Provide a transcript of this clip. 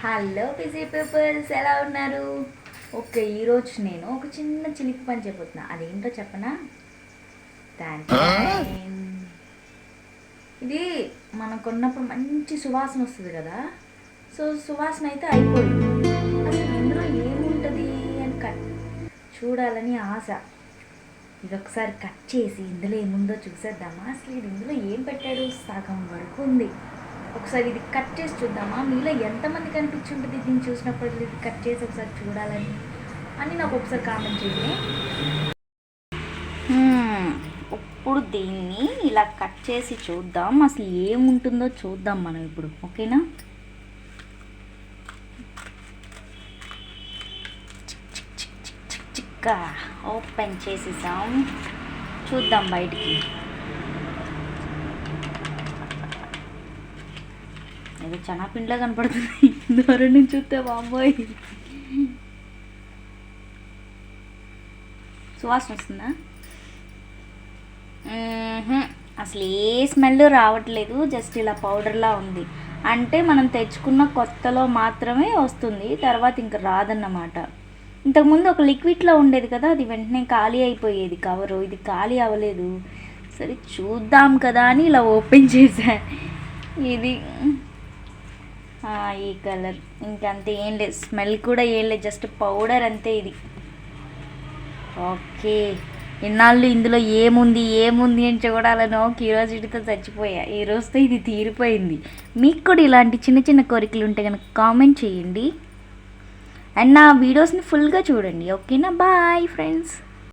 Hello busy peoples, ఎలా ఉన్నారు? Okay, ఈరోజు నేను ఒక చిన్న చిలిపి పని చెప్పబోతున్నా. అదేంటో చెప్పనా? ఇది మనం కొన్నప్పుడు మంచి సువాసన వస్తుంది కదా. సో సువాసన అయితే అయిపోయింది. అసలు ఇందులో ఏముంటుంది అని చూడాలని ఆశ. ఇది ఒకసారి కట్ చేసి ఇందులో ఏముందో చూసేద్దామా? అసలు ఇది ఇందులో ఏం పెట్టాడు? సగం వరకు ఉంది. ఒకసారి ఇది కట్ చేసి చూద్దామా? మీలో ఎంతమంది కనిపించుంటుంది దీన్ని చూసినప్పుడు ఇది కట్ చేసి ఒకసారి చూడాలని అని నాకు ఒకసారి కామెంట్ చేయండి. ఇప్పుడు దీన్ని ఇలా కట్ చేసి చూద్దాం, అసలు ఏముంటుందో చూద్దాం మనం ఇప్పుడు. ఓకేనా? చిక్కా ఓపెన్ చేసేసాం, చూద్దాం బయటికి. ఏదో చెనాపిండిలా కనపడుతుంది దూరం నుంచి చూస్తే. బాబోయ్, సువాసన వస్తుందా? అసలు ఏ స్మెల్ రావట్లేదు, జస్ట్ ఇలా పౌడర్లా ఉంది. అంటే మనం తెచ్చుకున్న కొత్తలో మాత్రమే వస్తుంది, తర్వాత ఇంకా రాదన్నమాట. ఇంతకుముందు ఒక లిక్విడ్లో ఉండేది కదా, అది వెంటనే ఖాళీ అయిపోయేది కవరు. ఇది ఖాళీ అవ్వలేదు. సరే చూద్దాం కదా అని ఇలా ఓపెన్ చేశా. ఇది ఈ కలర్, ఇంకంతే, ఏం లేదు. స్మెల్ కూడా ఏం లేదు, జస్ట్ పౌడర్ అంతే ఇది. ఓకే, ఇన్నాళ్ళు ఇందులో ఏముంది అని చూడాలని క్యూరియాసిటీతో చచ్చిపోయా. ఈ రోజుతో ఇది తీరిపోయింది. మీకు కూడా ఇలాంటి చిన్న చిన్న కోరికలు ఉంటే కనుక కామెంట్ చేయండి. అండ్ నా వీడియోస్ని ఫుల్గా చూడండి. ఓకేనా? Bye friends.